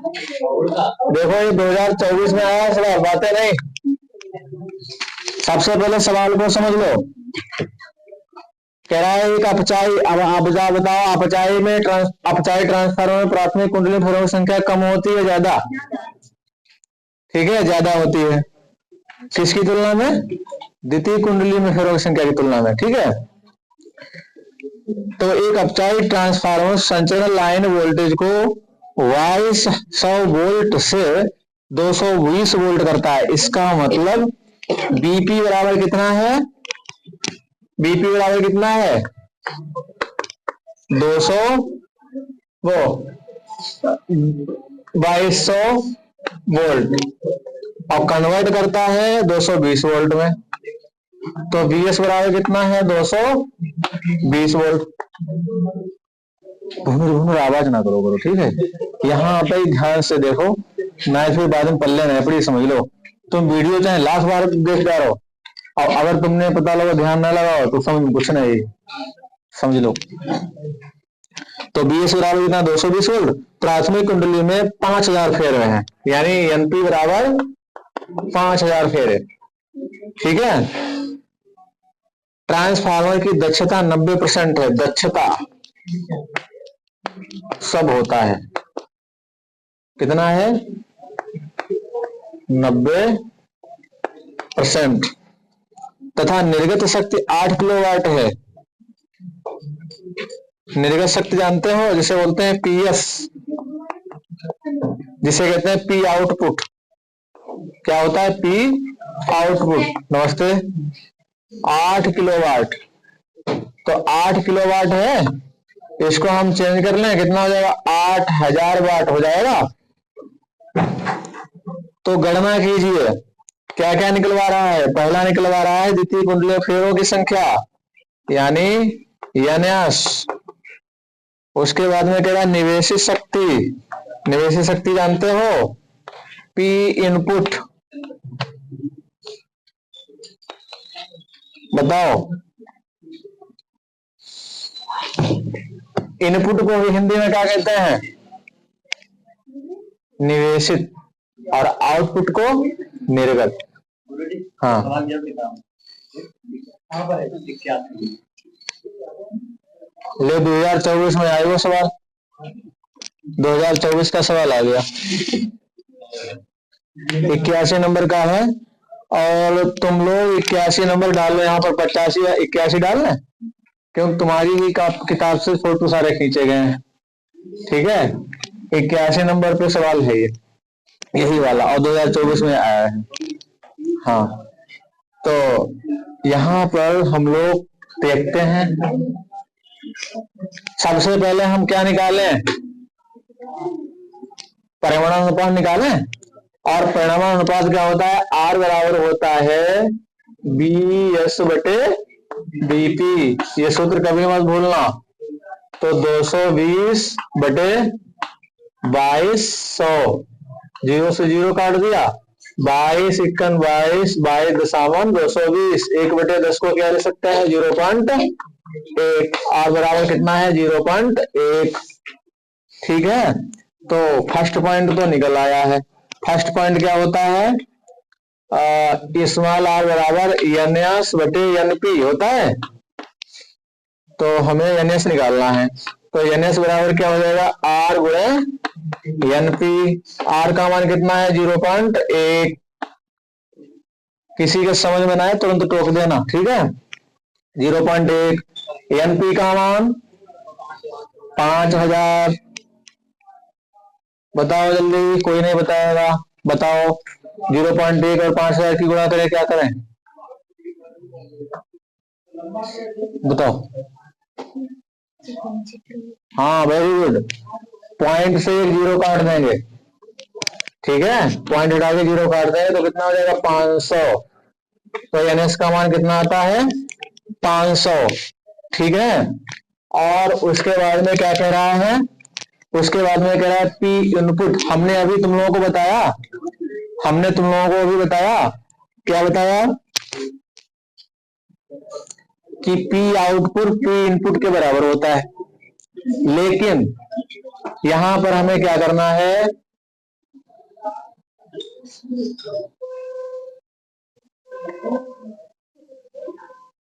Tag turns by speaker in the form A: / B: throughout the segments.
A: देखो ये 2024 में आया सवाल, बातें नहीं। सबसे पहले सवाल को समझ लो। कह रहा है एक अपचाई, अब आप बताओ अपचाई में अपचाई ट्रांसफार्मर में प्राथमिक कुंडली फेरों की संख्या कम होती है ज्यादा? ठीक है, ज्यादा होती है। किसकी तुलना में? द्वितीय कुंडली में फेरों की संख्या की तुलना में। ठीक है, तो एक अपचाई ट्रांसफार्मर संचरण लाइन वोल्टेज को 2200 वोल्ट से 220 वोल्ट करता है। इसका मतलब बीपी बराबर कितना है? बीपी बराबर कितना है? 200 वो 2200 वोल्ट और कन्वर्ट करता है 220 वोल्ट में। तो बीएस बराबर कितना है? 220 वोल्ट। भूमि आवाज ना करो, ठीक है। यहाँ पे ध्यान से देखो, मैं फिर बाद में पल्ले नहीं पड़ी, समझ लो। तुम वीडियो चाहे लास्ट बार देख जा रहो, और अगर तुमने पता लगा ध्यान ना लगाओ तो समझ कुछ नहीं, समझ लो। तो बीएस बराबर कितना? 220 वोल्ट। प्राथमिक कुंडली में 5000 फेरे हैं, यानी एनपी बराबर 5000 फेरे। ठीक है, ट्रांसफार्मर की दक्षता 90% है। दक्षता सब होता है, कितना है? 90%। तथा निर्गत शक्ति 8 किलोवाट है। निर्गत शक्ति जानते हो, जिसे बोलते हैं पीएस, जिसे कहते हैं पी आउटपुट। क्या होता है? P output. नमस्ते। 8 किलोवाट, तो 8 किलोवाट है, इसको हम चेंज कर लें, कितना हो जाएगा? 8000 वाट हो जाएगा। तो गणना कीजिए, क्या क्या निकलवा रहा है? पहला निकलवा रहा है द्वितीय कुंडली फेरों की संख्या, यानी एनएस। उसके बाद में कह रहा है निवेशित शक्ति। निवेशित शक्ति जानते हो? P input. बताओ, इनपुट को भी हिंदी में क्या कहते हैं? निवेशित। और आउटपुट को निर्गत। हाँ, ले 2024 में आएगा सवाल, 2024 का सवाल आ गया। 81 नंबर का है, और तुम लोग 81 नंबर डाल लो। यहाँ पर 85 या 81 डाल लें, क्योंकि तुम्हारी ही किताब से फोटो सारे खींचे गए हैं। ठीक है, 81 नंबर पे सवाल है ये, यही वाला, और 2024 में आया है। हाँ, तो यहाँ पर हम लोग देखते हैं, सबसे पहले हम क्या निकालें? परिमाण अनुपात निकालें। और परिमाण अनुपात क्या होता है? आर बराबर होता है बी एस बटे बीपी। ये सूत्र कभी मत भूलना। तो 220 बटे 2200, 0 से 0 काट दिया, 22 इक्कन 22, 22.220। 1/10 को क्या ले सकते हैं? 0.1। आर बराबर कितना है? 0.1। ठीक है, तो फर्स्ट पॉइंट तो निकल आया है। फर्स्ट पॉइंट क्या होता है? स्मॉल आर बराबर एनएस बटे एनपी होता है। तो हमें एनएस निकालना है, तो एनएस बराबर क्या हो जाएगा? आर गुणे एनपी। आर का मान कितना है? 0.1। किसी के समझ में ना आए तुरंत टोक देना, ठीक है। 0.1। एनपी का मान 5000। बताओ जल्दी, कोई नहीं बताएगा, बताओ। 0.1 और 5000 की गुणा करें, क्या करें? बताओ। हाँ, वेरी गुड। पॉइंट से 1 0 काट देंगे, ठीक है। पॉइंट हटा के 0 काट देंगे तो कितना हो जाएगा? 500। तो एनएस का मान कितना आता है? 500। ठीक है, और उसके बाद में क्या कह रहा है? उसके बाद में कह रहा है पी इनपुट। हमने अभी तुम लोगों को बताया, हमने तुम लोगों को अभी बताया, क्या बताया? कि पी आउटपुट पी इनपुट के बराबर होता है। लेकिन यहां पर हमें क्या करना है?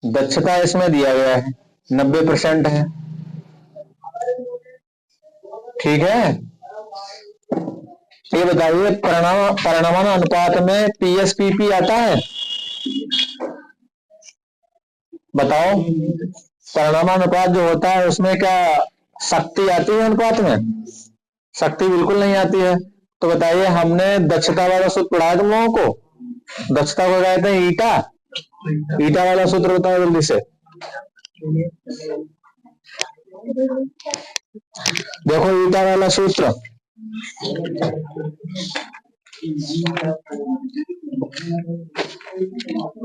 A: दक्षता इसमें दिया गया है 90% है, ठीक है। ये बताइए परिणाम अनुपात में पीएसपीपी आता है? बताओ, परिणाम अनुपात जो होता है उसमें क्या शक्ति आती है अनुपात में? शक्ति बिल्कुल नहीं आती है। तो बताइए, हमने दक्षता वाला सूत्र पढ़ाया तुम लोगों को। दक्षता को कहते हैं ईटा। ईटा वाला सूत्र बताओ जल्दी से। देखो ईटा वाला सूत्र,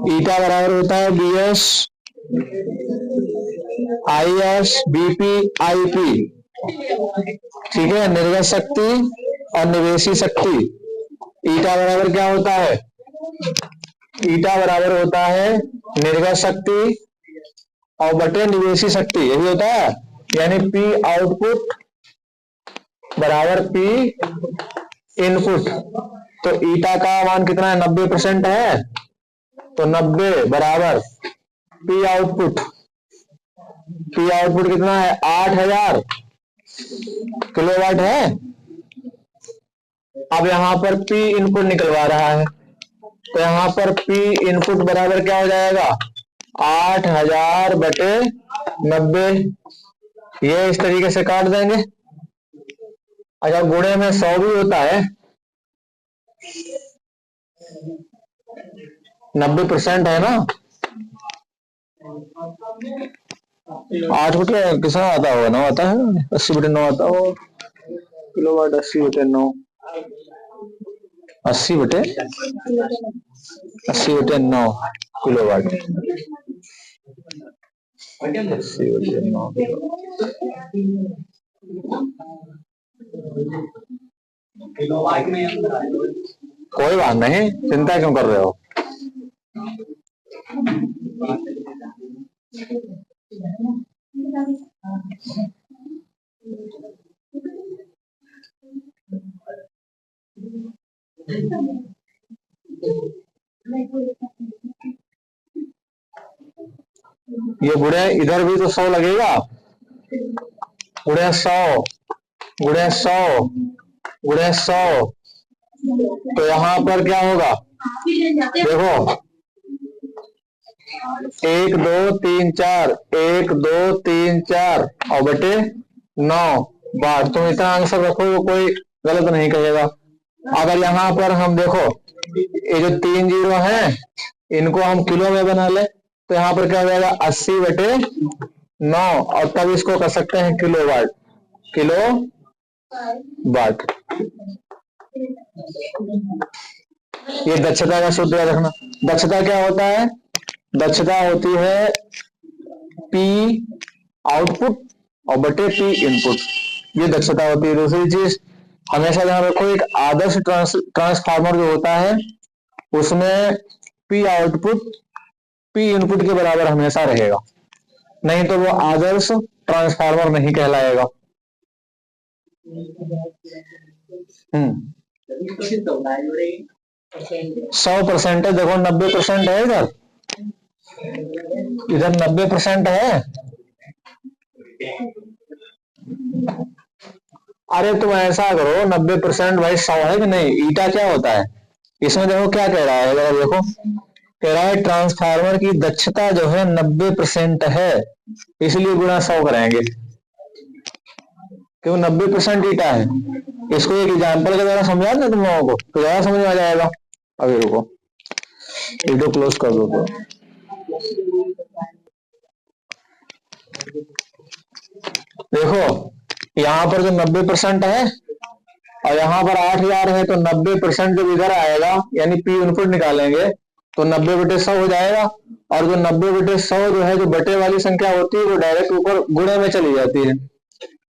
A: ईटा बराबर होता है बीएस आईएस बीपी आईपी, ठीक है। निर्गत शक्ति और निवेशी शक्ति। ईटा बराबर क्या होता है? ईटा बराबर होता है निर्गत शक्ति और बटे निवेशी शक्ति, यही होता है। यानी पी आउटपुट बराबर पी इनपुट। तो ईटा का मान कितना है? 90% है। तो 90 बराबर पी आउटपुट। पी आउटपुट कितना है? 8000 किलोवाट है। अब यहां पर पी इनपुट निकलवा रहा है, तो यहां पर पी इनपुट बराबर क्या हो जाएगा? 8000 बटे 90। ये इस तरीके से काट देंगे। अच्छा, गुणे में 100 भी होता है। 90% है ना। 8 बटे कितना आता होगा? 9 आता है। 80 बटे 9 आता हो किलोवाट। 80 बटे 9, 80 बटे 9 किलोवाट। 80 बटे 9 कोई बात नहीं, चिंता क्यों कर रहे हो? ये गुणे इधर भी तो 100 लगेगा। गुणे 100 गुणे 100 गुणे 100, तो यहां पर क्या होगा? देखो 1 2 3 4, 1 2 3 4 और बटे 9 बार। तुम इतना आंसर रखो, कोई गलत नहीं कहेगा। अगर यहाँ पर हम देखो, ये जो 3 जीरो है इनको हम किलो में बना ले, तो यहाँ पर क्या हो जाएगा? 80 बटे 9 और तब इसको कर सकते हैं किलोवाट। किलोवाट। ये दक्षता का सूत्र याद रखना। दक्षता क्या होता है? दक्षता होती है पी आउटपुट और बटे पी इनपुट। ये दक्षता होती है। दूसरी चीज हमेशा ध्यान रखो, एक आदर्श ट्रांसफार्मर जो होता है उसमें पी आउटपुट पी इनपुट के बराबर हमेशा रहेगा, नहीं तो वो आदर्श ट्रांसफार्मर नहीं कहलाएगा। 100% है। देखो 90% है इधर 90% है। अरे तुम ऐसा करो, 90% भाई 100 है कि नहीं? ईटा क्या होता है इसमें? देखो क्या कह रहा है, जरा देखो, कह रहा है ट्रांसफार्मर की दक्षता जो है 90% है, इसलिए गुणा 100 करेंगे, क्यों? 90% ईटा है। इसको एक एग्जाम्पल के द्वारा समझा दें तुम लोगों को, तो ज्यादा समझ में आ जाएगा। अभी रुको, वीडियो क्लोज कर दो। तो देखो यहाँ पर जो 90% है और यहाँ पर 8000 है, तो 90% जब इधर आएगा यानी पी इनपुट निकालेंगे तो 90 बटे 100 हो जाएगा। और जो 90 बटे 100 जो है, जो बटे वाली संख्या होती है वो डायरेक्ट ऊपर गुणे में चली जाती है,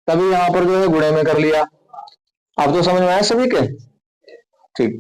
A: तभी यहाँ पर जो है गुणे में कर लिया। अब तो समझ में आया सभी के? ठीक।